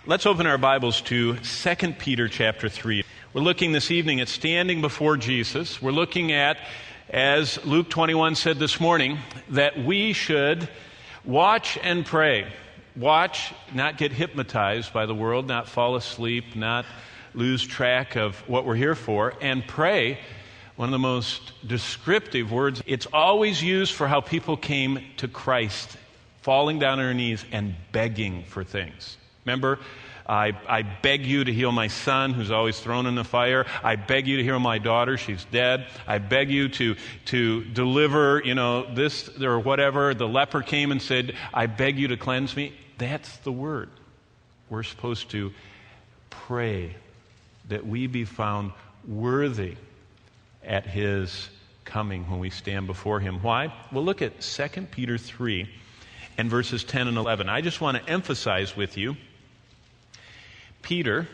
Let's open our Bibles to 2 Peter chapter 3. We're looking this evening at standing before Jesus. We're looking at, as Luke 21 said this morning, that we should watch and pray. Watch, not get hypnotized by the world, not fall asleep, not lose track of what we're here for, and pray. One of the most descriptive words. It's always used for how people came to Christ, falling down on their knees and begging for things. Remember, I beg you to heal my son who's always thrown in the fire. I beg you to heal my daughter, she's dead. I beg you to deliver, this or whatever. The leper came and said, I beg you to cleanse me. That's the word. We're supposed to pray that we be found worthy at his coming when we stand before him. Why? Well, look at 2 Peter 3 and verses 10 and 11. I just want to emphasize with you, Peter,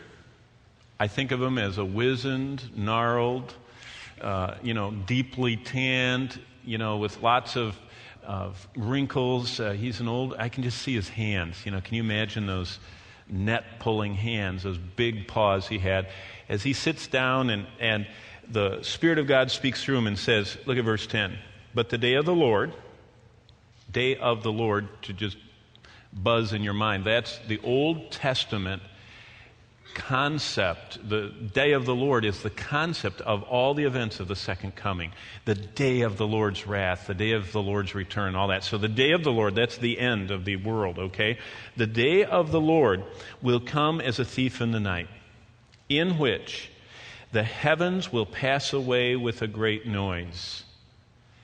I think of him as a wizened, gnarled, deeply tanned, with lots of wrinkles. He's an old, I can just see his hands. Can you imagine those net-pulling hands, those big paws he had? As he sits down and the Spirit of God speaks through him and says, look at verse 10, but the day of the Lord, to just buzz in your mind, that's the Old Testament concept. The day of the Lord is the concept of all the events of the second coming. The day of the Lord's wrath, the day of the Lord's return, all that. So the day of the Lord, that's the end of the world, okay? The day of the Lord will come as a thief in the night, in which the heavens will pass away with a great noise.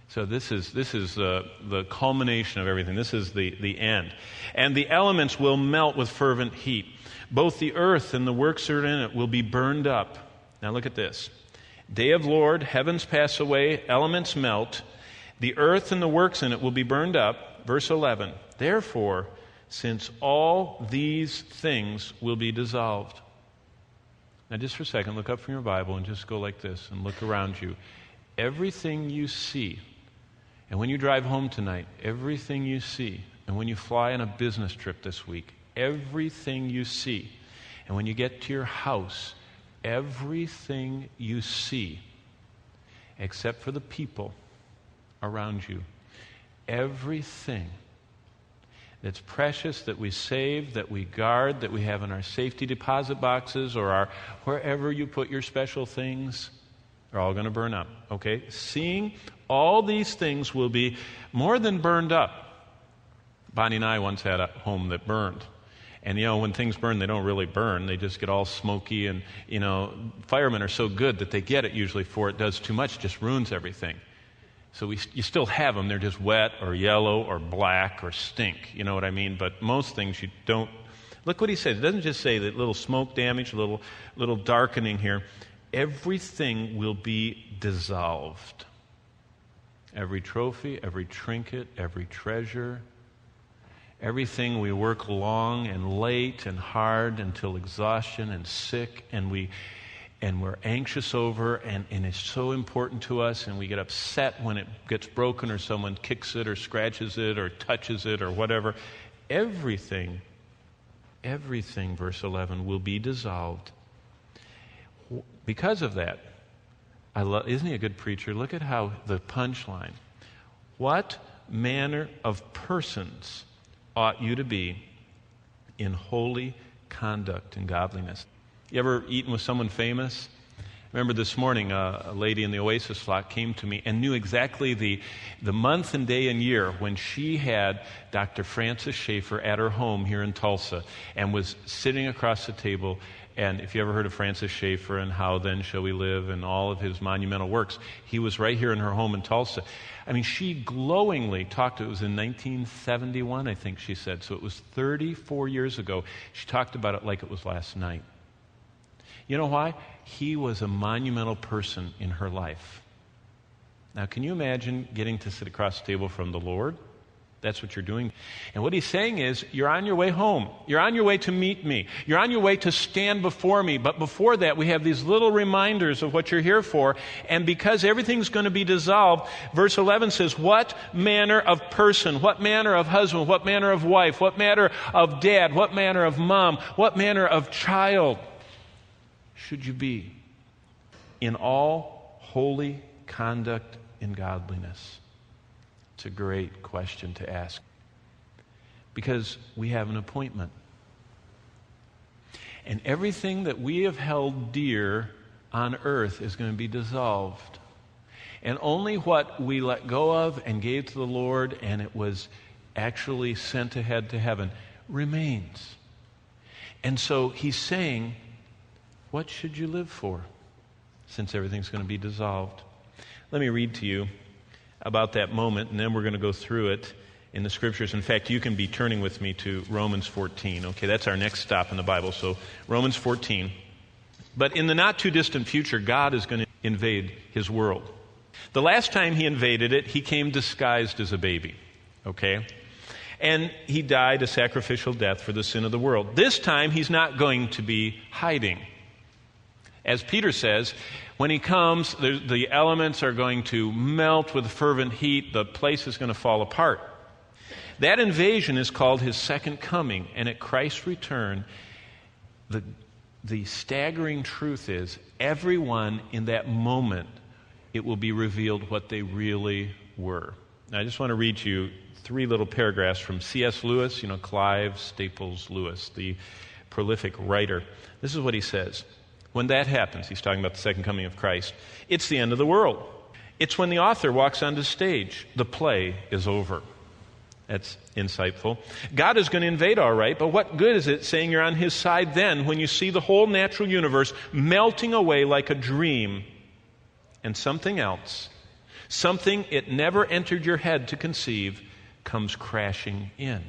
So this is the culmination of everything. This is the end. And the elements will melt with fervent heat. Both the earth and the works that are in it will be burned up. Now look at this. Day of Lord, heavens pass away, elements melt. The earth and the works in it will be burned up. Verse 11. Therefore, since all these things will be dissolved. Now just for a second, look up from your Bible and just go like this and look around you. Everything you see, and when you drive home tonight, everything you see, and when you fly on a business trip this week, everything you see, and when you get to your house, everything you see, except for the people around you, everything that's precious, that we save, that we guard, that we have in our safety deposit boxes or wherever you put your special things, are all going to burn up, okay? Seeing all these things will be more than burned up. Bonnie and I once had a home that burned. And, when things burn, they don't really burn. They just get all smoky. And, firemen are so good that they get it usually before it does too much, just ruins everything. So you still have them. They're just wet or yellow or black or stink. You know what I mean? But most things you don't. Look what he says. It doesn't just say that little smoke damage, little darkening here. Everything will be dissolved. Every trophy, every trinket, every treasure. Everything we work long and late and hard until exhaustion and sick and we're anxious over and it's so important to us and we get upset when it gets broken or someone kicks it or scratches it or touches it or whatever. Everything, verse 11, will be dissolved. Because of that, isn't he a good preacher? Look at how the punchline. What manner of persons ought you to be in holy conduct and godliness? You ever eaten with someone famous? Remember this morning, a lady in the Oasis flock came to me and knew exactly the month and day and year when she had Dr. Francis Schaeffer at her home here in Tulsa and was sitting across the table. And if you ever heard of Francis Schaeffer and How Then Shall We Live and all of his monumental works, he was right here in her home in Tulsa. I mean, she glowingly talked, it was in 1971, I think she said, so it was 34 years ago. She talked about it like it was last night. You know why? He was a monumental person in her life. Now, can you imagine getting to sit across the table from the Lord? That's what you're doing. And what he's saying is, you're on your way home. You're on your way to meet me. You're on your way to stand before me. But before that, we have these little reminders of what you're here for. And because everything's going to be dissolved, verse 11 says, what manner of person, what manner of husband, what manner of wife, what manner of dad, what manner of mom, what manner of child should you be? In all holy conduct and godliness. It's a great question to ask, because we have an appointment. And everything that we have held dear on earth is going to be dissolved. And only what we let go of and gave to the Lord, and it was actually sent ahead to heaven, remains. And so he's saying, what should you live for, since everything's going to be dissolved? Let me read to you about that moment, and then we're going to go through it in the Scriptures. In fact, you can be turning with me to Romans 14. Okay, that's our next stop in the Bible. So, Romans 14. But in the not-too-distant future, God is going to invade his world. The last time he invaded it, he came disguised as a baby. Okay? And he died a sacrificial death for the sin of the world. This time, he's not going to be hiding. As Peter says, when he comes, the elements are going to melt with fervent heat. The place is going to fall apart. That invasion is called his second coming. And at Christ's return, the staggering truth is, everyone in that moment, it will be revealed what they really were. Now, I just want to read to you 3 little paragraphs from C.S. Lewis, Clive Staples Lewis, the prolific writer. This is what he says. When that happens, he's talking about the second coming of Christ, it's the end of the world. It's when the author walks onto stage. The play is over. That's insightful. God is going to invade, all right, but what good is it saying you're on his side then when you see the whole natural universe melting away like a dream, and something else, something it never entered your head to conceive, comes crashing in?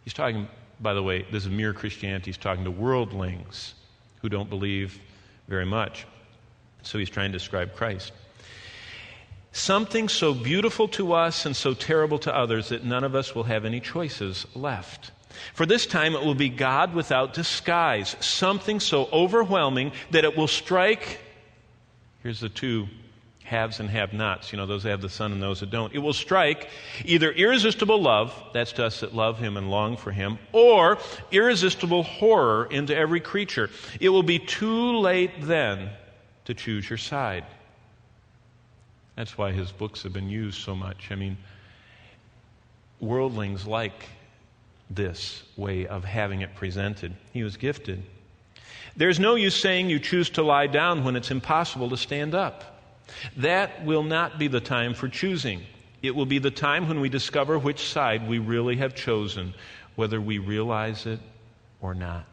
He's talking, by the way, this is mere Christianity. He's talking to worldlings who don't believe very much. So he's trying to describe Christ. Something so beautiful to us and so terrible to others that none of us will have any choices left. For this time it will be God without disguise. Something so overwhelming that it will strike, here's the 2 haves and have-nots, those that have the Son and those that don't. It will strike either irresistible love, that's to us that love him and long for him, or irresistible horror into every creature. It will be too late then to choose your side. That's why his books have been used so much. Worldlings like this way of having it presented. He was gifted. There's no use saying you choose to lie down when it's impossible to stand up. That will not be the time for choosing. It will be the time when we discover which side we really have chosen, whether we realize it or not.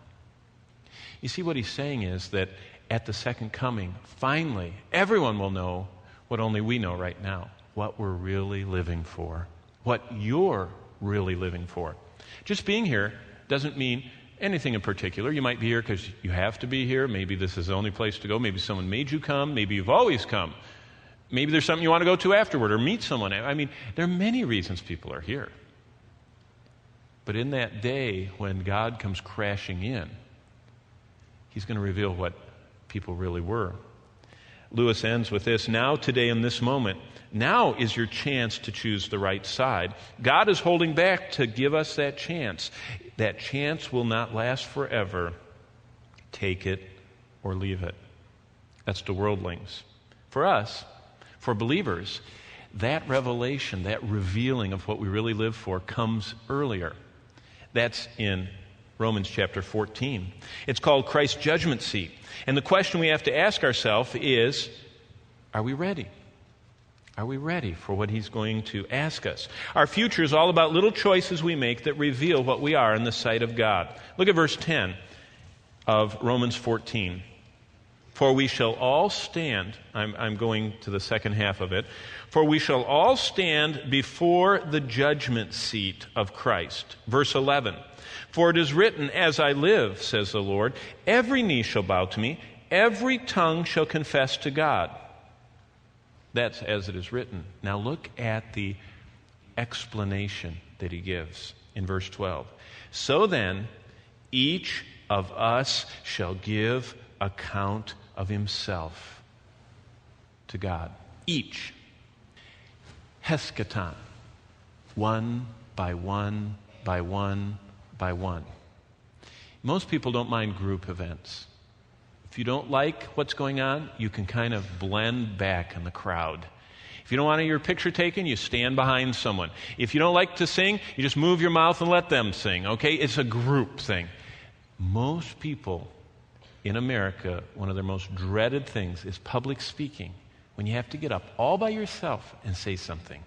You see, what he's saying is that at the second coming, finally, everyone will know what only we know right now, what we're really living for, what you're really living for. Just being here doesn't mean anything in particular. You might be here because you have to be here. Maybe this is the only place to go. Maybe someone made you come. Maybe you've always come. Maybe there's something you want to go to afterward or meet someone. There are many reasons people are here. But in that day when God comes crashing in, he's going to reveal what people really were. Lewis ends with this: now, today, in this moment, now is your chance to choose the right side. God is holding back to give us that chance. That chance will not last forever. Take it or leave it. That's to worldlings. For us, for believers, that revelation, that revealing of what we really live for comes earlier. That's in Romans chapter 14. It's called Christ's judgment seat. And the question we have to ask ourselves is, are we ready? Are we ready for what he's going to ask us? Our future is all about little choices we make that reveal what we are in the sight of God. Look at verse 10 of Romans 14. For we shall all stand, I'm going to the second half of it, for we shall all stand before the judgment seat of Christ. Verse 11. For it is written, as I live, says the Lord, every knee shall bow to me, every tongue shall confess to God. That's as it is written. Now look at the explanation that he gives in verse 12. So then, each of us shall give account of himself to God. Each. Heskaton. One by one by one by one. Most people don't mind group events. If you don't like what's going on, you can kind of blend back in the crowd. If you don't want your picture taken, you stand behind someone. If you don't like to sing, you just move your mouth and let them sing, okay? It's a group thing. Most people in America, one of their most dreaded things is public speaking, when you have to get up all by yourself and say something.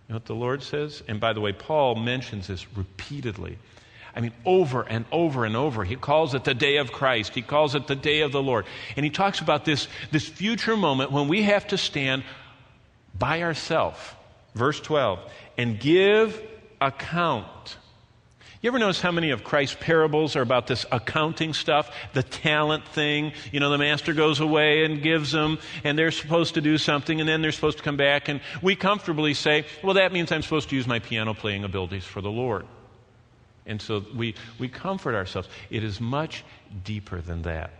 You know what the Lord says? And by the way, Paul mentions this repeatedly. I mean, over and over and over. He calls it the day of Christ. He calls it the day of the Lord. And he talks about this future moment when we have to stand by ourselves. Verse 12. And give account. You ever notice how many of Christ's parables are about this accounting stuff? The talent thing. You know, the master goes away and gives them, and they're supposed to do something, and then they're supposed to come back. And we comfortably say, well, that means I'm supposed to use my piano playing abilities for the Lord. And so we comfort ourselves. It is much deeper than that.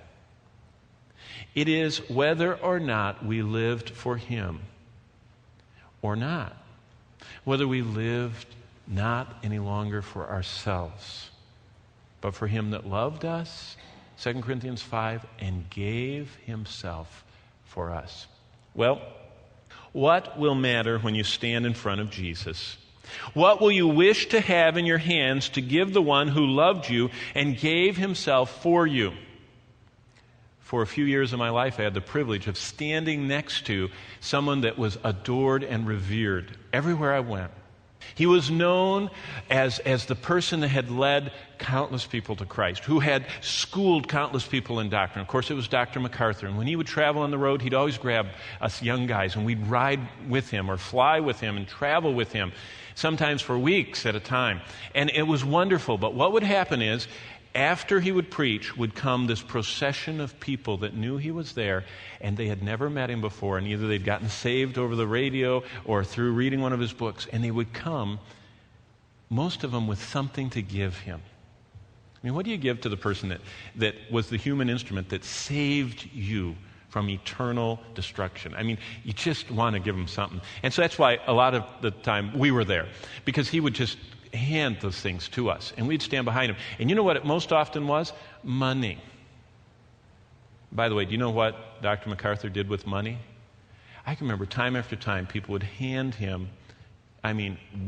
It is whether or not we lived for Him or not. Whether we lived not any longer for ourselves, but for Him that loved us, 2 Corinthians 5, and gave Himself for us. Well, what will matter when you stand in front of Jesus? What will you wish to have in your hands to give the one who loved you and gave Himself for you? For a few years of my life, I had the privilege of standing next to someone that was adored and revered everywhere I went. He was known as the person that had led countless people to Christ, who had schooled countless people in doctrine. Of course, it was Dr. MacArthur. And when he would travel on the road, he'd always grab us young guys, and we'd ride with him or fly with him and travel with him, sometimes for weeks at a time. And it was wonderful. But what would happen is, after he would preach, would come this procession of people that knew he was there, and they had never met him before, and either they'd gotten saved over the radio or through reading one of his books, and they would come, most of them with something to give him. I mean, what do you give to the person that was the human instrument that saved you from eternal destruction? I mean, you just want to give him something. And so that's why a lot of the time we were there, because he would just hand those things to us, and we'd stand behind him. And you know what it most often was? Money. By the way, do you know what Dr. MacArthur did with money? I can remember time after time people would hand him,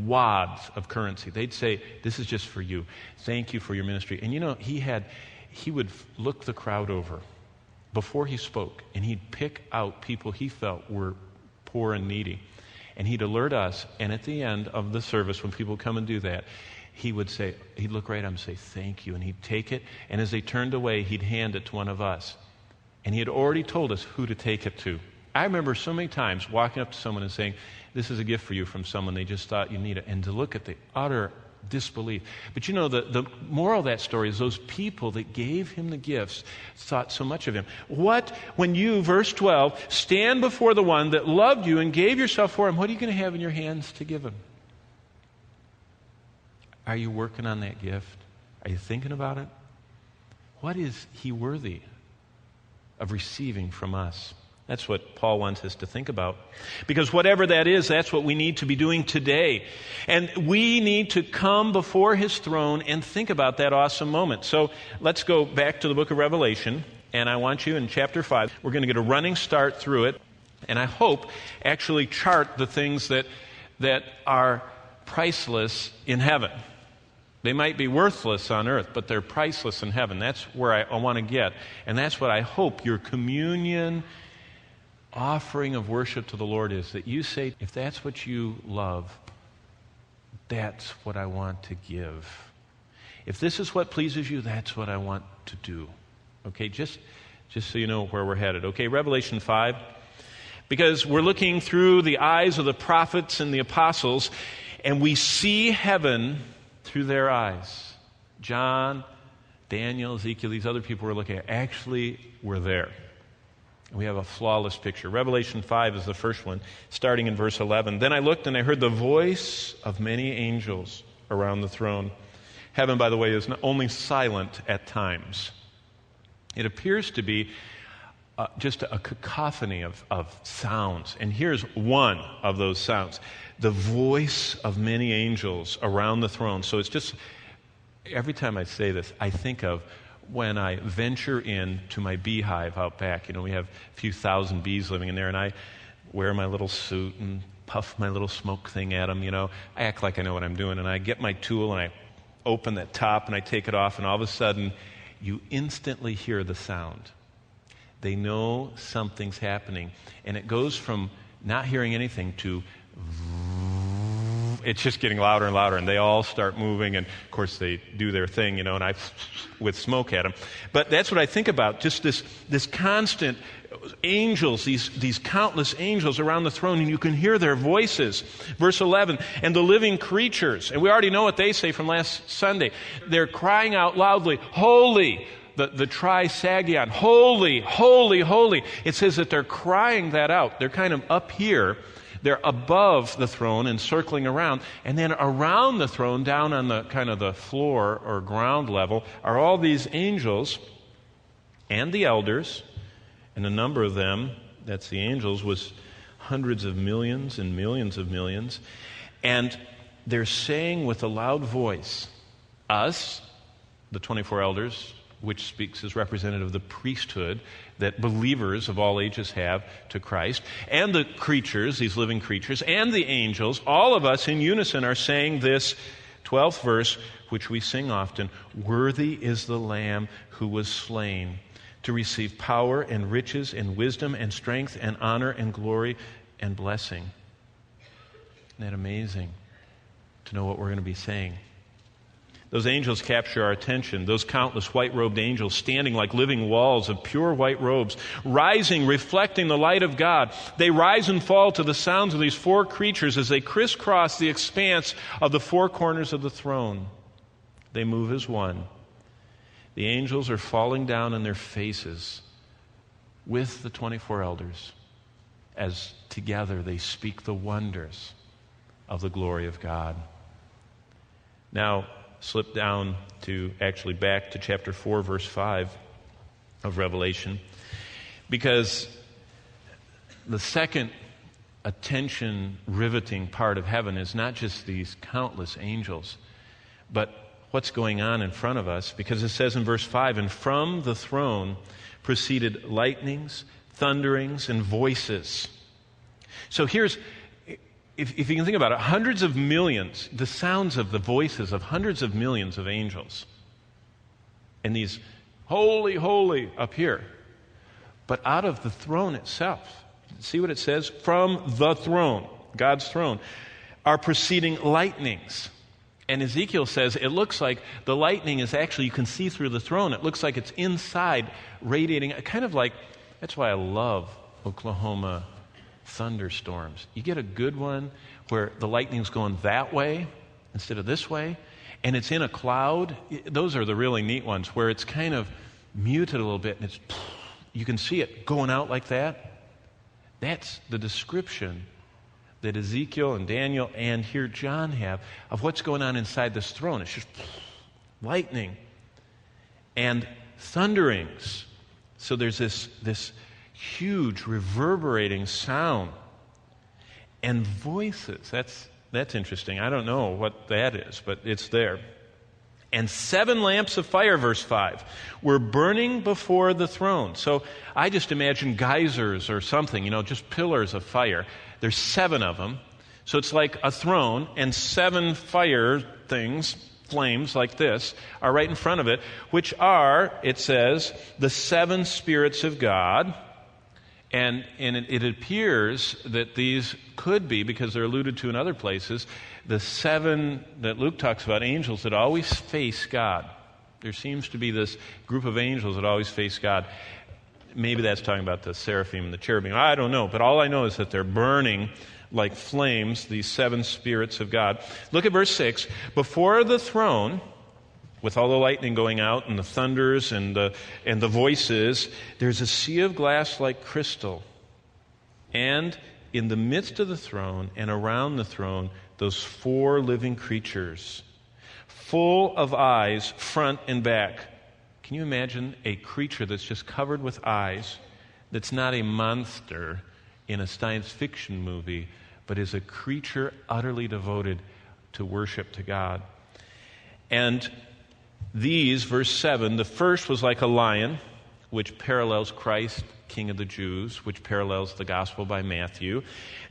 wads of currency. They'd say, this is just for you. Thank you for your ministry. And you know, he would look the crowd over before he spoke, and he'd pick out people he felt were poor and needy. And he'd alert us, and at the end of the service, when people come and do that, he'd look right at them and say, thank you. And he'd take it, and as they turned away, he'd hand it to one of us. And he had already told us who to take it to. I remember so many times walking up to someone and saying, this is a gift for you from someone. They just thought you need it. And to look at the utter disbelief. But you know, the moral of that story is those people that gave him the gifts thought so much of him. When you, verse 12, stand before the one that loved you and gave yourself for him, what are you going to have in your hands to give him? Are you working on that gift? Are you thinking about it? What is he worthy of receiving from us? That's what Paul wants us to think about. Because whatever that is, that's what we need to be doing today. And we need to come before His throne and think about that awesome moment. So let's go back to the book of Revelation. And I want you in chapter 5, we're going to get a running start through it. And I hope actually chart the things that are priceless in heaven. They might be worthless on earth, but they're priceless in heaven. That's where I want to get. And that's what I hope your communion offering of worship to the Lord is, that you say, if that's what you love, that's what I want to give. If this is what pleases you, that's what I want to do. Okay, just so you know where we're headed. Okay, Revelation 5, because we're looking through the eyes of the prophets and the apostles, and we see heaven through their eyes. John, Daniel, Ezekiel, these other people we're looking at actually were there. We have a flawless picture. Revelation 5 is the first one, starting in verse 11. Then I looked and I heard the voice of many angels around the throne. Heaven, by the way, is not only silent at times. It appears to be just a cacophony of sounds. And here's one of those sounds. The voice of many angels around the throne. So it's just, every time I say this, I think of when I venture into my beehive out back. We have a few thousand bees living in there, and I wear my little suit and puff my little smoke thing at them. I act like I know what I'm doing, and I get my tool and I open that top and I take it off, and all of a sudden you instantly hear the sound. They know something's happening, and it goes from not hearing anything to it's just getting louder and louder, and they all start moving, and of course they do their thing, and I with smoke at them. But that's what I think about, just this constant angels, these countless angels around the throne, and you can hear their voices. Verse 11, and the living creatures, and we already know what they say from last Sunday. They're crying out loudly, holy, the trisagion, holy, holy, holy. It says that they're crying that out. They're kind of up here. They're above the throne and circling around. And then around the throne, down on the kind of the floor or ground level, are all these angels and the elders. And the number of them, that's the angels, was hundreds of millions and millions of millions. And they're saying with a loud voice, us, the 24 elders, which speaks as representative of the priesthood that believers of all ages have to Christ, and the creatures, these living creatures, and the angels, all of us in unison are saying this 12th verse, which we sing often, worthy is the Lamb who was slain to receive power and riches and wisdom and strength and honor and glory and blessing. Isn't that amazing to know what we're going to be saying? Those angels capture our attention, those countless white-robed angels standing like living walls of pure white robes, rising, reflecting the light of God. They rise and fall to the sounds of these four creatures as they crisscross the expanse of the four corners of the throne. They move as one. The angels are falling down on their faces with the 24 elders as together they speak the wonders of the glory of God. Now, slip down to, actually back to chapter 4, verse 5 of Revelation, because the second attention-riveting part of heaven is not just these countless angels, but what's going on in front of us, because it says in verse 5, and from the throne proceeded lightnings, thunderings, and voices. So here's, if you can think about it, hundreds of millions, the sounds of the voices of hundreds of millions of angels. And these holy, holy up here. But out of the throne itself, see what it says? From the throne, God's throne, are proceeding lightnings. And Ezekiel says it looks like the lightning is actually, you can see through the throne. It looks like it's inside, radiating, kind of like, that's why I love Oklahoma thunderstorms. You get a good one where the lightning's going that way instead of this way, and it's in a cloud. Those are the really neat ones where it's kind of muted a little bit, and you can see it going out like that. That's the description that Ezekiel and Daniel and here John have of what's going on inside this throne. It's just lightning and thunderings. So there's this huge reverberating sound and voices. That's interesting. I don't know what that is, but it's there. And 7 lamps of fire, verse 5, were burning before the throne. So I just imagine geysers or something, just pillars of fire. There's 7 of them. So it's like a throne, and 7 fire things, flames like this, are right in front of it, which are, it says, the 7 spirits of God. And it appears that these could be, because they're alluded to in other places, the 7 that Luke talks about, angels that always face God. There seems to be this group of angels that always face God. Maybe that's talking about the seraphim and the cherubim. I don't know, but all I know is that they're burning like flames, these 7 spirits of God. Look at verse 6. Before the throne with all the lightning going out and the thunders and the voices, there's a sea of glass like crystal. And in the midst of the throne and around the throne, those 4 living creatures, full of eyes, front and back. Can you imagine a creature that's just covered with eyes, that's not a monster in a science fiction movie, but is a creature utterly devoted to worship to God? And these, verse 7, the first was like a lion, which parallels Christ, King of the Jews, which parallels the Gospel by Matthew.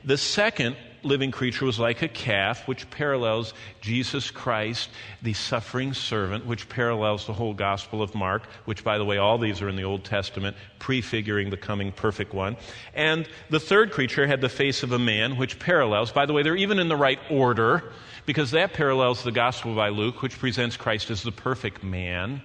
The second living creature was like a calf, which parallels Jesus Christ, the suffering servant, which parallels the whole Gospel of Mark, which, by the way, all these are in the Old Testament, prefiguring the coming perfect one. And the third creature had the face of a man, which parallels, by the way, they're even in the right order, because that parallels the Gospel by Luke, which presents Christ as the perfect man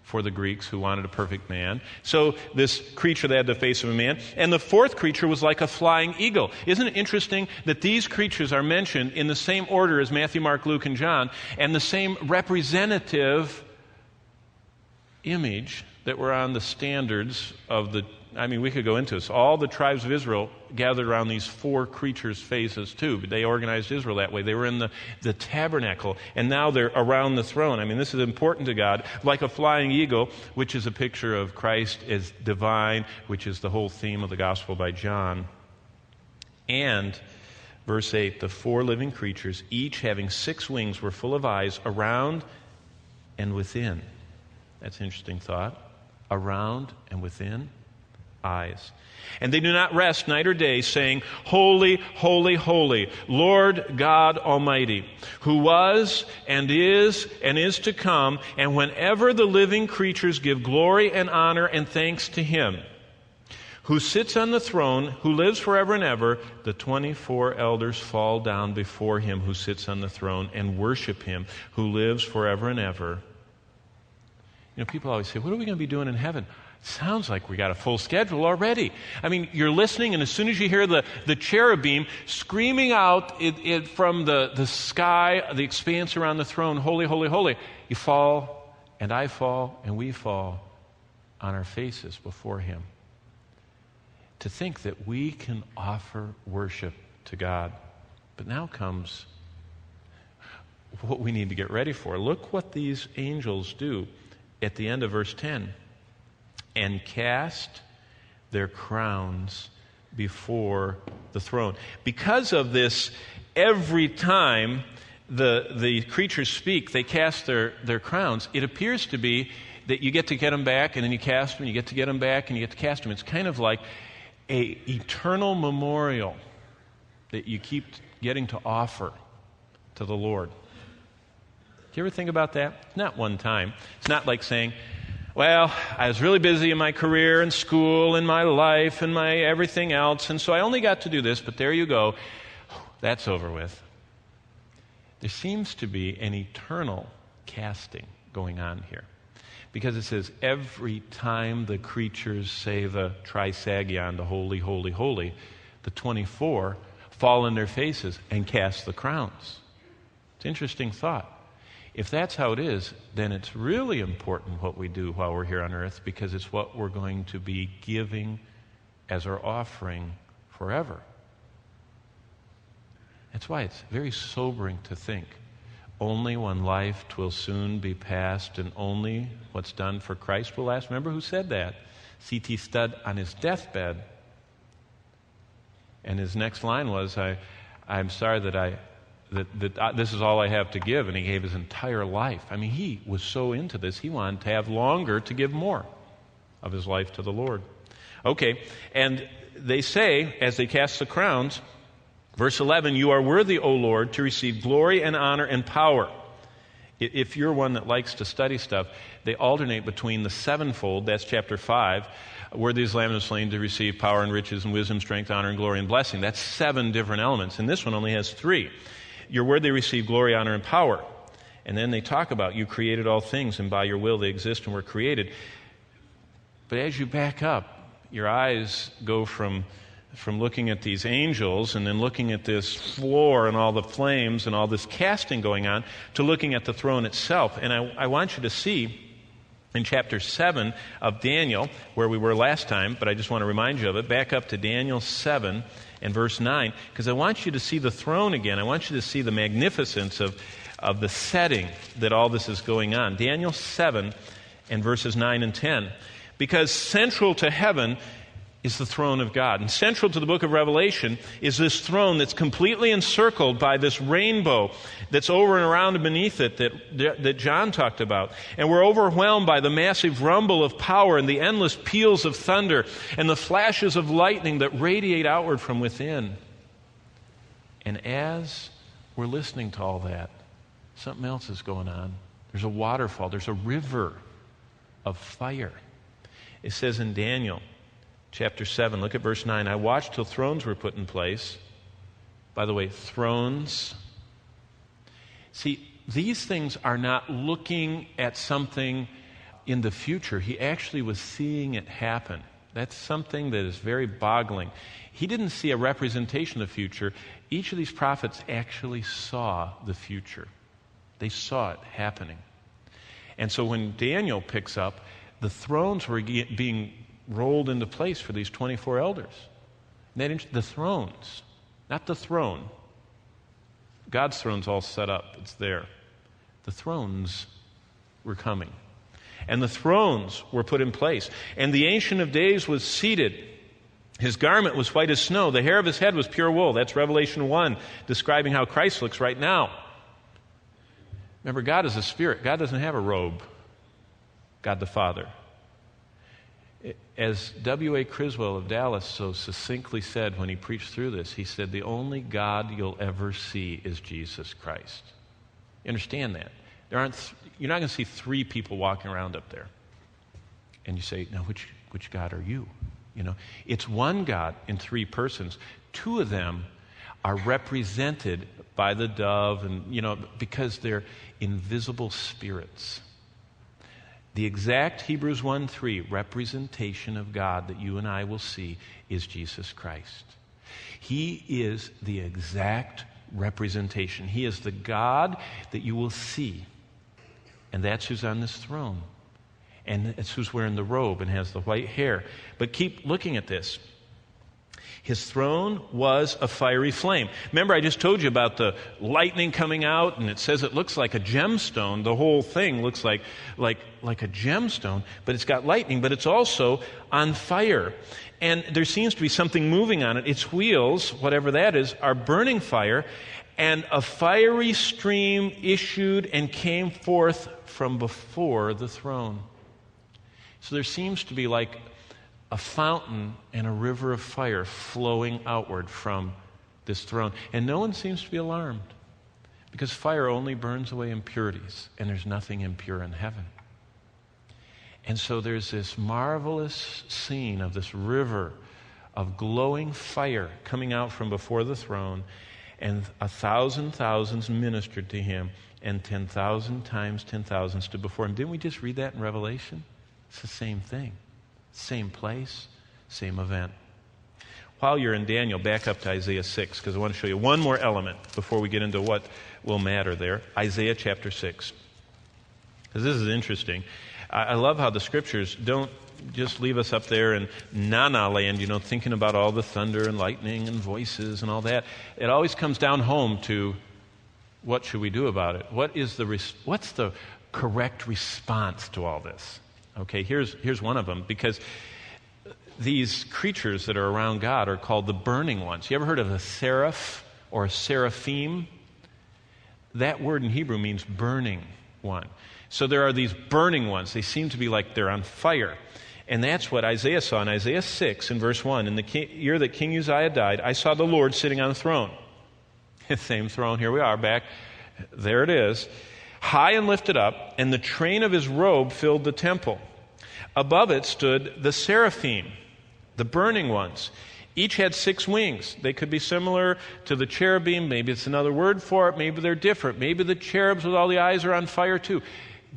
for the Greeks who wanted a perfect man. So this creature that had the face of a man. And the fourth creature was like a flying eagle. Isn't it interesting that these creatures are mentioned in the same order as Matthew, Mark, Luke, and John, and the same representative image that were on the standards of we could go into this. All the tribes of Israel gathered around these 4 creatures' faces too. They organized Israel that way. They were in the tabernacle, and now they're around the throne. This is important to God. Like a flying eagle, which is a picture of Christ as divine, which is the whole theme of the Gospel by John. And, verse 8, the 4 living creatures, each having 6 wings, were full of eyes around and within. That's an interesting thought. Around and within. Eyes. And they do not rest night or day, saying, Holy, holy, holy, Lord God Almighty, who was and is to come. And whenever the living creatures give glory and honor and thanks to Him, who sits on the throne, who lives forever and ever, the 24 elders fall down before Him who sits on the throne and worship Him who lives forever and ever. People always say, what are we going to be doing in heaven? Sounds like we got a full schedule already. You're listening, and as soon as you hear the cherubim screaming out from the sky, the expanse around the throne, holy, holy, holy, you fall, and I fall, and we fall on our faces before Him. To think that we can offer worship to God. But now comes what we need to get ready for. Look what these angels do at the end of verse 10. And cast their crowns before the throne. Because of this, every time the creatures speak, they cast their crowns. It appears to be that you get them back, and then you cast them, you get to get them back, and you get to cast them. It's kind of like an eternal memorial that you keep getting to offer to the Lord. Do you ever think about that? Not one time. It's not like saying, well, I was really busy in my career and school and my life and my everything else, and so I only got to do this, but there you go. That's over with. There seems to be an eternal casting going on here. Because it says, every time the creatures say the trisagion, the holy, holy, holy, the 24 fall on their faces and cast the crowns. It's an interesting thought. If that's how it is, then it's really important what we do while we're here on earth, because it's what we're going to be giving as our offering forever. That's why it's very sobering to think. Only one life twill soon be past, and only what's done for Christ will last. Remember who said that? C.T. Studd on his deathbed. And his next line was, I'm sorry that this is all I have to give, and he gave his entire life. He was so into this, he wanted to have longer to give more of his life to the Lord. Okay, and they say, as they cast the crowns, verse 11, you are worthy, O Lord, to receive glory and honor and power. If you're one that likes to study stuff, they alternate between the sevenfold, that's chapter 5, worthy is the Lamb slain to receive power and riches and wisdom, strength, honor, and glory and blessing. That's 7 different elements, and this one only has 3. You're worthy to receive glory, honor, and power. And then they talk about you created all things, and by your will they exist and were created. But as you back up, your eyes go from from looking at these angels and then looking at this floor and all the flames and all this casting going on to looking at the throne itself. And I want you to see in chapter 7 of Daniel, where we were last time, but I just want to remind you of it, back up to Daniel 7 and verse 9, because I want you to see the throne again. I want you to see the magnificence of the setting that all this is going on. Daniel 7 and verses 9 and 10. Because central to heaven is the throne of God. And central to the book of Revelation is this throne that's completely encircled by this rainbow that's over and around and beneath it that John talked about. And we're overwhelmed by the massive rumble of power and the endless peals of thunder and the flashes of lightning that radiate outward from within. And as we're listening to all that, something else is going on. There's a waterfall. There's a river of fire. It says in Daniel chapter 7, look at verse 9. I watched till thrones were put in place. By the way, thrones. See, these things are not looking at something in the future. He actually was seeing it happen. That's something that is very boggling. He didn't see a representation of the future. Each of these prophets actually saw the future. They saw it happening. And so when Daniel picks up, the thrones were being rolled into place for these 24 elders. The thrones, not the throne. God's throne's all set up. It's there. The thrones were coming. And the thrones were put in place. And the Ancient of Days was seated. His garment was white as snow. The hair of his head was pure wool. That's Revelation 1, describing how Christ looks right now. Remember, God is a spirit. God doesn't have a robe. God the Father. As W.A. Criswell of Dallas so succinctly said when he preached through this, he said, the only God you'll ever see is Jesus Christ. You understand that? You're not going to see three people walking around up there. And you say, now which God are you? You know, it's one God in three persons. Two of them are represented by the dove, and because they're invisible spirits. The exact Hebrews 1:3 representation of God that you and I will see is Jesus Christ. He is the exact representation. He is the God that you will see. And that's who's on this throne. And that's who's wearing the robe and has the white hair. But keep looking at this. His throne was a fiery flame. Remember, I just told you about the lightning coming out, and it says it looks like a gemstone. The whole thing looks like a gemstone, but it's got lightning, but it's also on fire. And there seems to be something moving on it. Its wheels, whatever that is, are burning fire, and a fiery stream issued and came forth from before the throne. So there seems to be like a fountain and a river of fire flowing outward from this throne. And no one seems to be alarmed, because fire only burns away impurities, and there's nothing impure in heaven. And so there's this marvelous scene of this river of glowing fire coming out from before the throne, and 1,000 thousands ministered to him, and 10,000 times 10,000 stood before him. Didn't we just read that in Revelation? It's the same thing. Same place, same event. While you're in Daniel, back up to Isaiah 6, because I want to show you one more element before we get into what will matter there. Isaiah chapter 6. Because this is interesting. I love how the Scriptures don't just leave us up there in na-na land, thinking about all the thunder and lightning and voices and all that. It always comes down home to, what should we do about it? What's the correct response to all this? Okay, here's one of them, because these creatures that are around God are called the burning ones. You ever heard of a seraph or a seraphim? That word in Hebrew means burning one. So there are these burning ones. They seem to be like they're on fire. And that's what Isaiah saw in Isaiah 6 in verse 1. In the year that King Uzziah died, I saw the Lord sitting on a throne. Same throne, here we are back. There it is. High and lifted up, and the train of his robe filled the temple. Above it stood the seraphim, the burning ones. Each had 6 wings. They could be similar to the cherubim. Maybe it's another word for it. Maybe they're different. Maybe the cherubs with all the eyes are on fire too.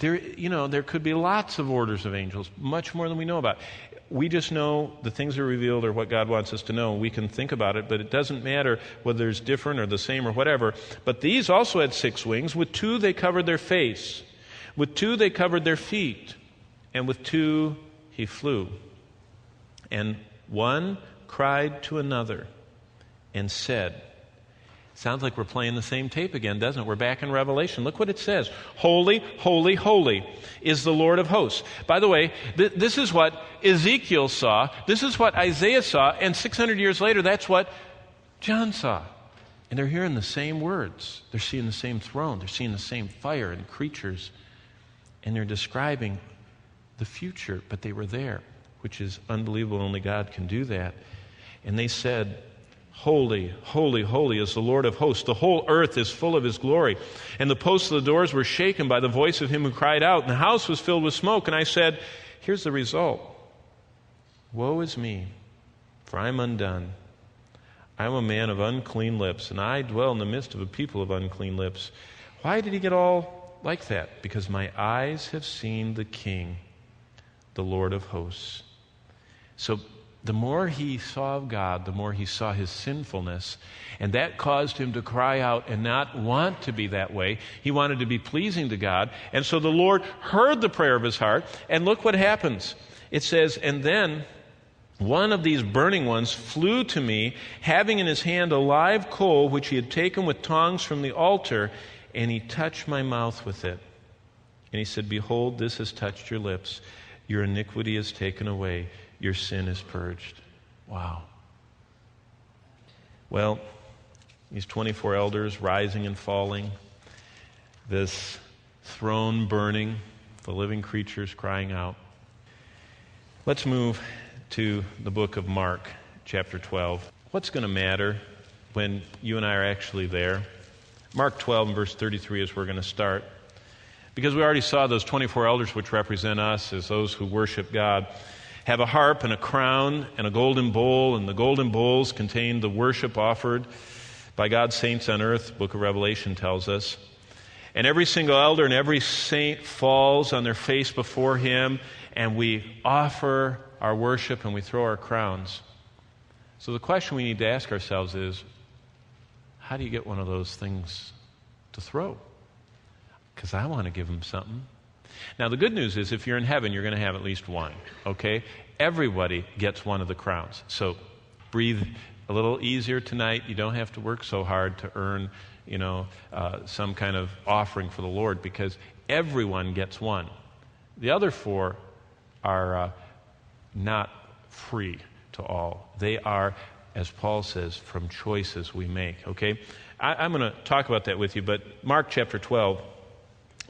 there could be lots of orders of angels, much more than we know about. We just know the things that are revealed are what God wants us to know. We can think about it, but it doesn't matter whether it's different or the same or whatever. But these also had 6 wings. With 2 they covered their face. With 2 they covered their feet. And with 2 he flew. And one cried to another and said, sounds like we're playing the same tape again, doesn't it? We're back in Revelation. Look what it says. Holy, holy, holy is the Lord of hosts. By the way, this is what Ezekiel saw. This is what Isaiah saw. And 600 years later, that's what John saw. And they're hearing the same words. They're seeing the same throne. They're seeing the same fire and creatures. And they're describing the future, but they were there, which is unbelievable. Only God can do that. And they said, holy, holy, holy is the Lord of hosts. The whole earth is full of his glory. And the posts of the doors were shaken by the voice of him who cried out. And the house was filled with smoke. And I said, here's the result. Woe is me, for I am undone. I am a man of unclean lips, and I dwell in the midst of a people of unclean lips. Why did he get all like that? Because my eyes have seen the King, the Lord of hosts. So the more he saw of God, the more he saw his sinfulness, and that caused him to cry out and not want to be that way. He wanted to be pleasing to God, and so the Lord heard the prayer of his heart, and look what happens. It says, and then one of these burning ones flew to me, having in his hand a live coal which he had taken with tongs from the altar, and he touched my mouth with it. And he said, behold, this has touched your lips. Your iniquity is taken away. Your sin is purged. Wow. Well, these 24 elders rising and falling, this throne burning, the living creatures crying out. Let's move to the book of Mark, chapter 12. What's going to matter when you and I are actually there? Mark 12 and verse 33 is where we're going to start. Because we already saw those 24 elders, which represent us as those who worship God, have a harp and a crown and a golden bowl, and the golden bowls contain the worship offered by God's saints on earth, the book of Revelation tells us. And every single elder and every saint falls on their face before him, and we offer our worship and we throw our crowns. So the question we need to ask ourselves is, how do you get one of those things to throw? Because I want to give him something. Now, the good news is if you're in heaven, you're going to have at least one, okay? Everybody gets one of the crowns. So breathe a little easier tonight. You don't have to work so hard to earn, some kind of offering for the Lord, because everyone gets one. The other 4 are not free to all. They are, as Paul says, from choices we make, okay? I'm going to talk about that with you, but Mark chapter 12,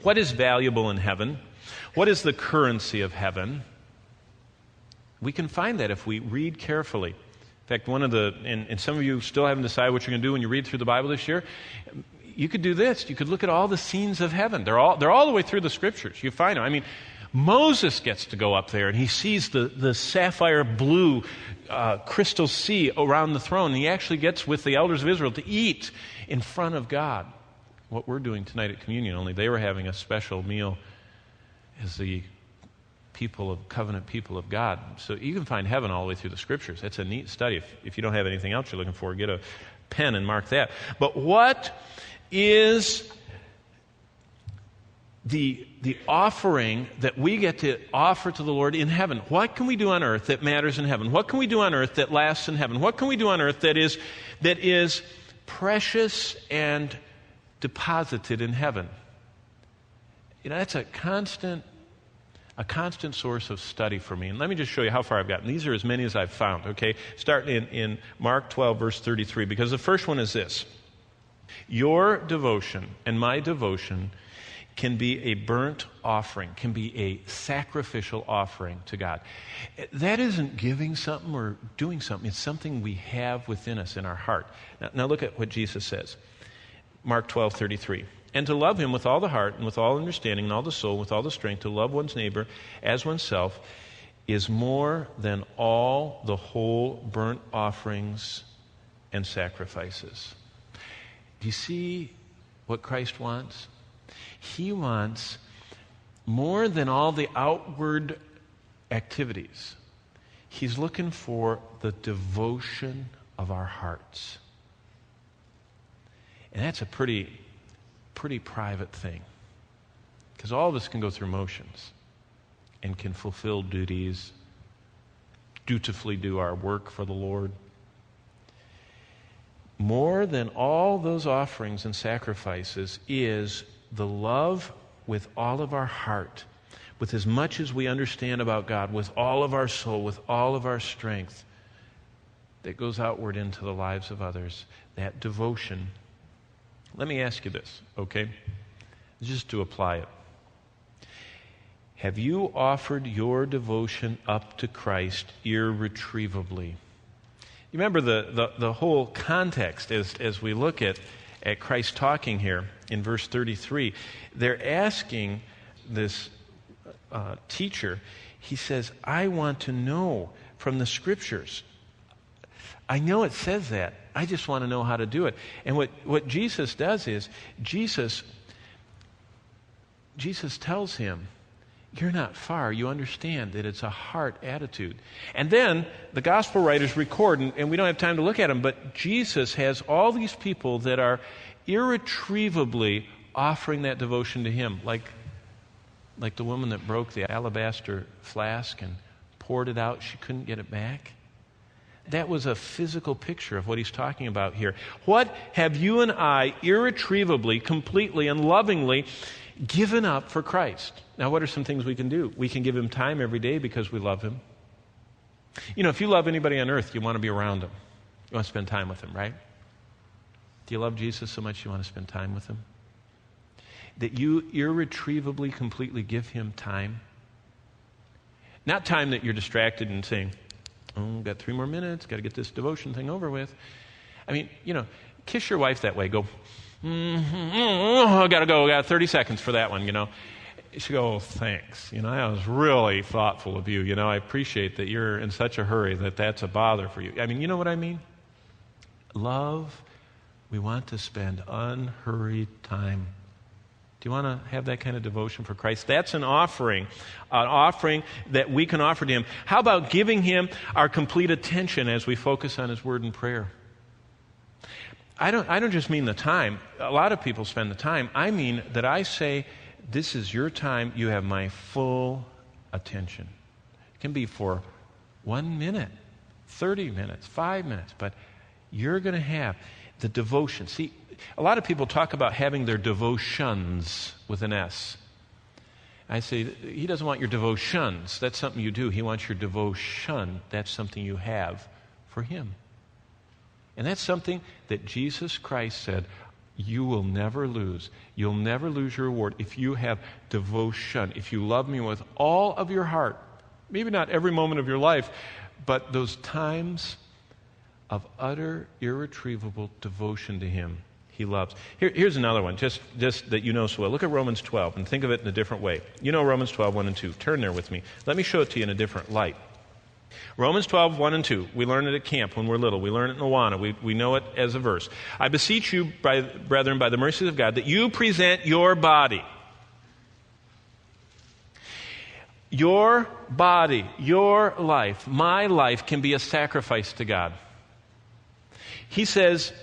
what is valuable in heaven? What is the currency of heaven? We can find that if we read carefully. In fact, and some of you still haven't decided what you're going to do when you read through the Bible this year. You could do this. You could look at all the scenes of heaven. They're all the way through the Scriptures. You find them. I mean, Moses gets to go up there, and he sees the sapphire blue crystal sea around the throne. And he actually gets with the elders of Israel to eat in front of God. What we're doing tonight at communion, only they were having a special meal as the covenant people of God. So you can find heaven all the way through the Scriptures. That's a neat study. If you don't have anything else you're looking for, get a pen and mark that. But what is the offering that we get to offer to the Lord in heaven? What can we do on earth that matters in heaven? What can we do on earth that lasts in heaven? What can we do on earth that is precious and deposited in heaven? That's a constant source of study for me. And let me just show you how far I've gotten. These are as many as I've found, okay? Starting in Mark 12, verse 33, because the first one is this. Your devotion and my devotion can be a burnt offering, can be a sacrificial offering to God. That isn't giving something or doing something. It's something we have within us in our heart. Now look at what Jesus says. Mark 12:33. And to love him with all the heart and with all understanding and all the soul, with all the strength, to love one's neighbor as oneself, is more than all the whole burnt offerings and sacrifices. Do you see what Christ wants? He wants more than all the outward activities, He's looking for the devotion of our hearts. And that's a pretty private thing. Because all of us can go through motions and can fulfill duties, dutifully do our work for the Lord. More than all those offerings and sacrifices is the love with all of our heart, with as much as we understand about God, with all of our soul, with all of our strength, that goes outward into the lives of others, that devotion. Let me ask you this, okay? Just to apply it. Have you offered your devotion up to Christ irretrievably? You remember the whole context as we look at Christ talking here in verse 33. They're asking this teacher, he says, I want to know from the Scriptures. I know it says that. I just want to know how to do it. And what Jesus does is, Jesus tells him, you're not far. You understand that it's a heart attitude. And then the gospel writers record, and we don't have time to look at them, but Jesus has all these people that are irretrievably offering that devotion to him, like the woman that broke the alabaster flask and poured it out. She couldn't get it back. That was a physical picture of what he's talking about here. What have you and I irretrievably, completely, and lovingly given up for Christ? Now, what are some things we can do? We can give him time every day because we love him. You know, if you love anybody on earth, you want to be around him. You want to spend time with him, right? Do you love Jesus so much you want to spend time with him? That you irretrievably, completely give him time. Not time that you're distracted and saying, oh, got 3 more minutes, got to get this devotion thing over with. I mean, you know, kiss your wife that way. Go, I got to go. I got 30 seconds for that one, you know. She go, oh, thanks. You know, that was really thoughtful of you. You know, I appreciate that you're in such a hurry that that's a bother for you. I mean, you know what I mean? Love, we want to spend unhurried time. Do you want to have that kind of devotion for Christ? That's an offering that we can offer to him. How about giving him our complete attention as we focus on his word and prayer? I don't just mean the time. A lot of people spend the time. I mean that I say, this is your time. You have my full attention. It can be for 1 minute, 30 minutes, 5 minutes, but you're going to have the devotion. See, a lot of people talk about having their devotions with an S. I say, he doesn't want your devotions. That's something you do. He wants your devotion. That's something you have for him. And that's something that Jesus Christ said, you will never lose. You'll never lose your reward if you have devotion, if you love me with all of your heart. Maybe not every moment of your life, but those times of utter, irretrievable devotion to him he loves. Here's another one, just that you know so well. Look at Romans 12 and think of it in a different way. You know Romans 12, 1 and 2. Turn there with me. Let me show it to you in a different light. Romans 12, 1 and 2. We learn it at camp when we're little. We learn it in Awana. We know it as a verse. I beseech you, brethren, by the mercies of God, that you present your body. Your body, your life, my life can be a sacrifice to God. He says,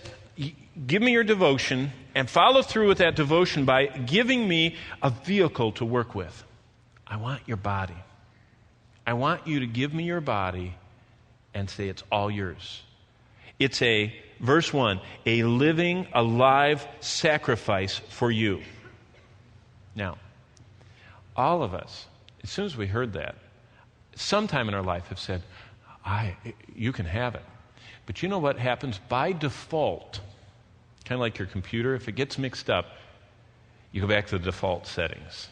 give me your devotion and follow through with that devotion by giving me a vehicle to work with. I want your body. I want you to give me your body and say it's all yours. It's verse 1, a living, alive sacrifice for you. Now, all of us, as soon as we heard that, sometime in our life have said, you can have it. But you know what happens by default? Kind of like your computer, if it gets mixed up, you go back to the default settings.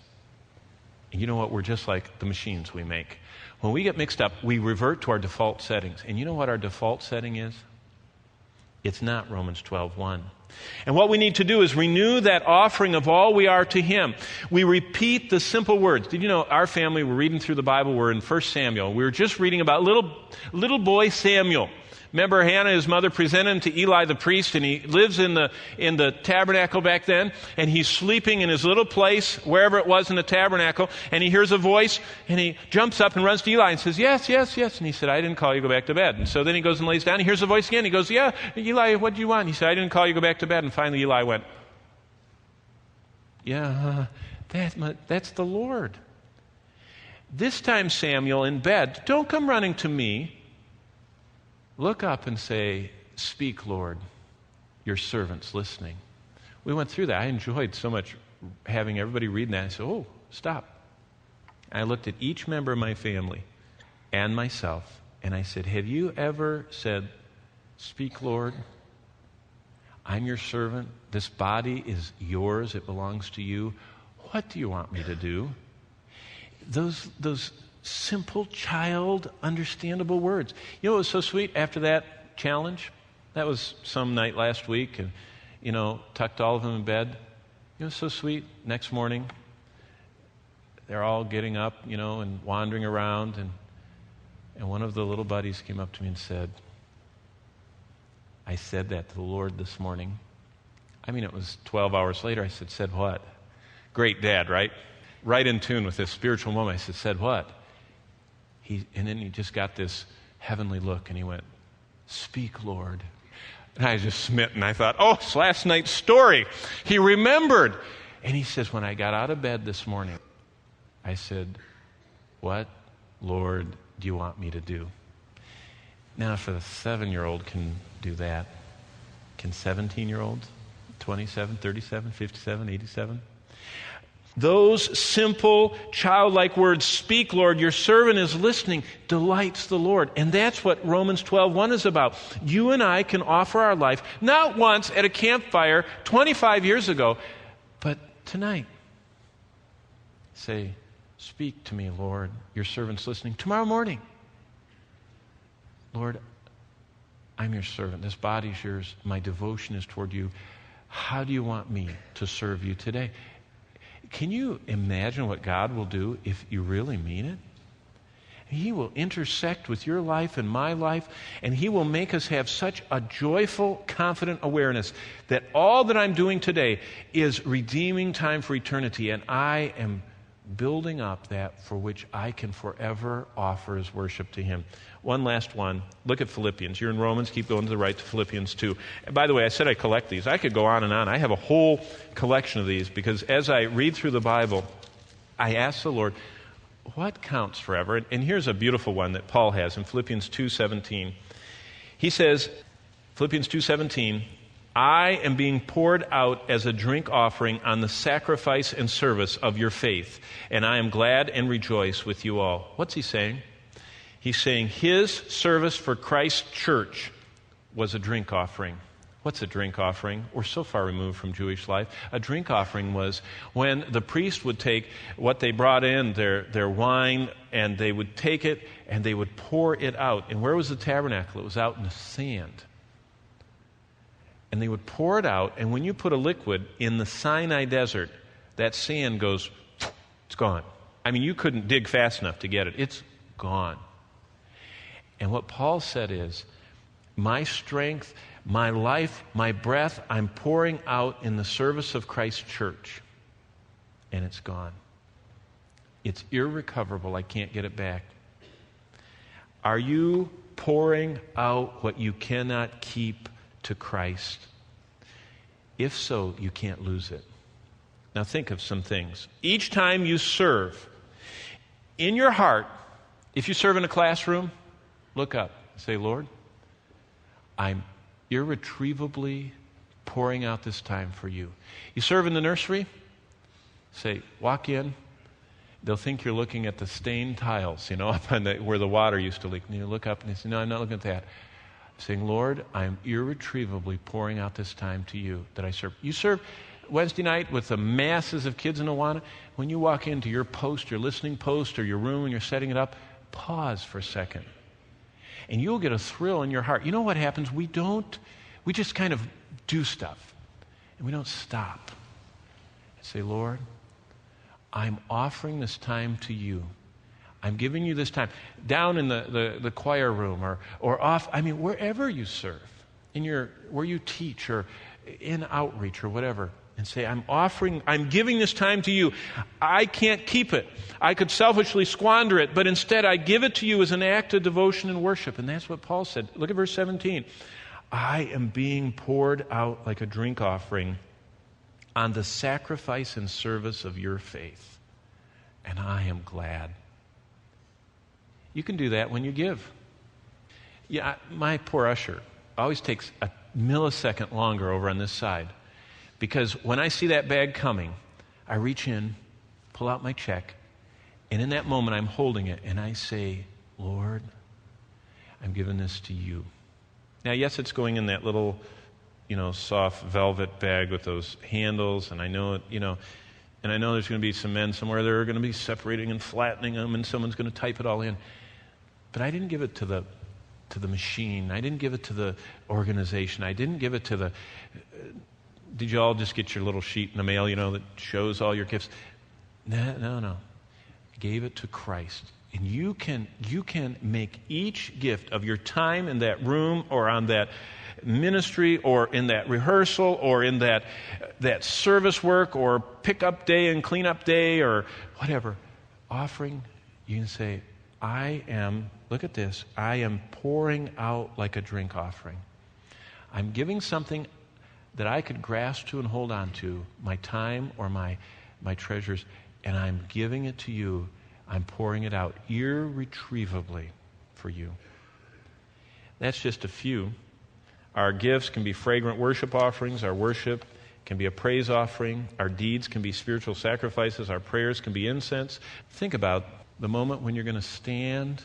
And you know what? We're just like the machines we make. When we get mixed up, we revert to our default settings. And you know what our default setting is? It's not Romans 12:1. And what we need to do is renew that offering of all we are to him. We repeat the simple words. Did you know our family, we're reading through the Bible, we're in 1 Samuel. We were just reading about little boy Samuel. Remember Hannah, his mother, presented him to Eli the priest, and he lives in the tabernacle back then, and he's sleeping in his little place, wherever it was in the tabernacle, and he hears a voice, and he jumps up and runs to Eli and says, yes, yes, yes. And he said, I didn't call you, go back to bed. And so then he goes and lays down, he hears the voice again, he goes, yeah, Eli, what do you want? And he said, I didn't call you, go back to bed. And finally Eli went, yeah, that's the Lord. This time, Samuel, in bed, don't come running to me. Look up and say, speak, Lord, your servant's listening. We went through that. I enjoyed so much having everybody reading that. I said, oh, stop. I looked at each member of my family and myself, and I said, have you ever said, speak, Lord, I'm your servant. This body is yours. It belongs to you. What do you want me to do? Those simple, child, understandable words. You know what was so sweet after that challenge? That was some night last week, and, tucked all of them in bed. It was so sweet. Next morning, they're all getting up, and wandering around, and one of the little buddies came up to me and said, I said that to the Lord this morning. It was 12 hours later. I said what? Great dad, right? Right in tune with this spiritual moment. I said what? And then he just got this heavenly look, and he went, speak, Lord. And I was just smitten. I thought, oh, it's last night's story. He remembered. And he says, when I got out of bed this morning, I said, what, Lord, do you want me to do? Now, if a 7-year-old can do that, can 17-year-olds, 27, 37, 57, 87? Those simple, childlike words, speak, Lord, your servant is listening, delights the Lord. And that's what Romans 12:1 is about. You and I can offer our life, not once at a campfire 25 years ago, but tonight. Say, speak to me, Lord, your servant's listening. Tomorrow morning, Lord, I'm your servant. This body's yours. My devotion is toward you. How do you want me to serve you today? Can you imagine what God will do if you really mean it? He will intersect with your life and my life, and He will make us have such a joyful, confident awareness that all that I'm doing today is redeeming time for eternity, and I am building up that for which I can forever offer as worship to Him. One last one. Look at Philippians. You're in Romans. Keep going to the right to Philippians 2. And by the way, I said I collect these. I could go on and on. I have a whole collection of these because as I read through the Bible, I ask the Lord, what counts forever? And here's a beautiful one that Paul has in Philippians 2:17. He says, Philippians 2:17, I am being poured out as a drink offering on the sacrifice and service of your faith, and I am glad and rejoice with you all. What's he saying? He's saying his service for Christ's church was a drink offering. What's a drink offering? We're so far removed from Jewish life. A drink offering was when the priest would take what they brought in, their wine, and they would take it and they would pour it out. And where was the tabernacle? It was out in the sand. And they would pour it out, and when you put a liquid in the Sinai desert, that sand goes, it's gone. You couldn't dig fast enough to get it. It's gone. And what Paul said is, my strength, my life, my breath, I'm pouring out in the service of Christ's church. And it's gone. It's irrecoverable. I can't get it back. Are you pouring out what you cannot keep to Christ? If so, you can't lose it. Now think of some things. Each time you serve, in your heart, if you serve in a classroom, look up and say, Lord, I'm irretrievably pouring out this time for you. You serve in the nursery, say, walk in. They'll think you're looking at the stained tiles, up on where the water used to leak. And you look up and they say, no, I'm not looking at that. I'm saying, Lord, I'm irretrievably pouring out this time to you that I serve. You serve Wednesday night with the masses of kids in Awana. When you walk into your post, your listening post, or your room and you're setting it up, pause for a second. And you'll get a thrill in your heart. You know what happens? We just kind of do stuff. And we don't stop. And say, Lord, I'm offering this time to you. I'm giving you this time. Down in the choir room or off, wherever you serve, where you teach or in outreach or whatever, and say, I'm giving this time to you. I can't keep it. I could selfishly squander it, but instead I give it to you as an act of devotion and worship. And that's what Paul said. Look at verse 17. I am being poured out like a drink offering on the sacrifice and service of your faith. And I am glad. You can do that when you give. Yeah, my poor usher always takes a millisecond longer over on this side. Because when I see that bag coming, I reach in, pull out my check, and in that moment I'm holding it, and I say, Lord, I'm giving this to you. Now, yes, it's going in that little, soft velvet bag with those handles, and I know it, and I know there's going to be some men somewhere that are going to be separating and flattening them, and someone's going to type it all in. But I didn't give it to the machine. I didn't give it to the organization. I didn't give it to the... Did you all just get your little sheet in the mail, that shows all your gifts? No. I gave it to Christ. And you can make each gift of your time in that room or on that ministry or in that rehearsal or in that service work or pick-up day and clean-up day or whatever. Offering, you can say, look at this, I am pouring out like a drink offering. I'm giving something that I could grasp to and hold on to, my time or my treasures, and I'm giving it to you. I'm pouring it out irretrievably for you. That's just a few. Our gifts can be fragrant worship offerings. Our worship can be a praise offering. Our deeds can be spiritual sacrifices. Our prayers can be incense. Think about the moment when you're going to stand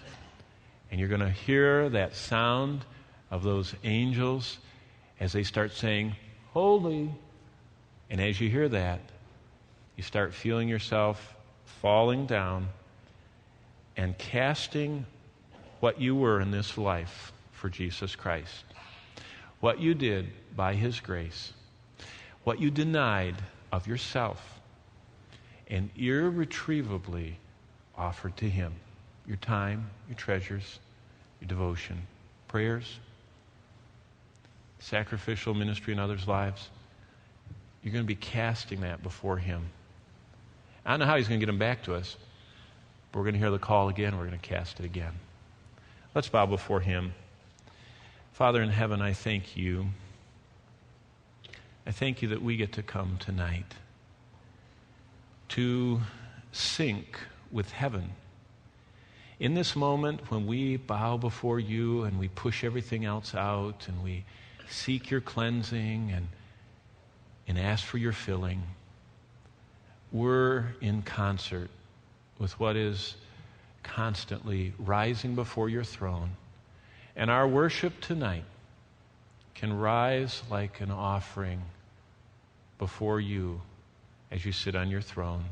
and you're going to hear that sound of those angels as they start saying, holy. And as you hear that, you start feeling yourself falling down and casting what you were in this life for Jesus Christ. What you did by His grace. What you denied of yourself. And irretrievably offered to Him. Your time, your treasures, your devotion, prayers, sacrificial ministry in others' lives. You're going to be casting that before Him. I don't know how He's going to get them back to us, but we're going to hear the call again. We're going to cast it again. Let's bow before Him. Father in heaven, I thank You. I thank You that we get to come tonight to sync with heaven. In this moment when we bow before You and we push everything else out and we seek Your cleansing and ask for Your filling, we're in concert with what is constantly rising before Your throne. And our worship tonight can rise like an offering before You as You sit on Your throne.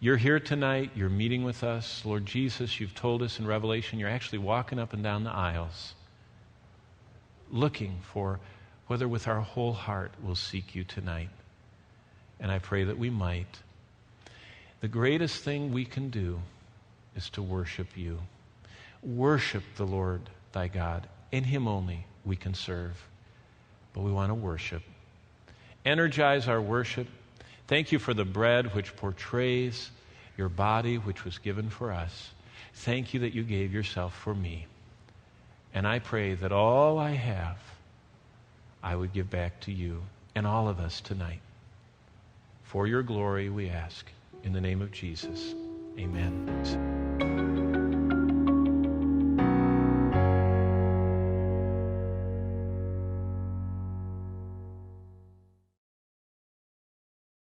You're here tonight. You're meeting with us. Lord Jesus, You've told us in Revelation you're actually walking up and down the aisles looking for whether with our whole heart we'll seek You tonight. And I pray that we might. The greatest thing we can do is to worship You. Worship the Lord thy God. In Him only we can serve. But we want to worship. Energize our worship. Thank You for the bread which portrays Your body which was given for us. Thank You that You gave Yourself for me. And I pray that all I have, I would give back to You and all of us tonight. For Your glory we ask. In the name of Jesus, amen.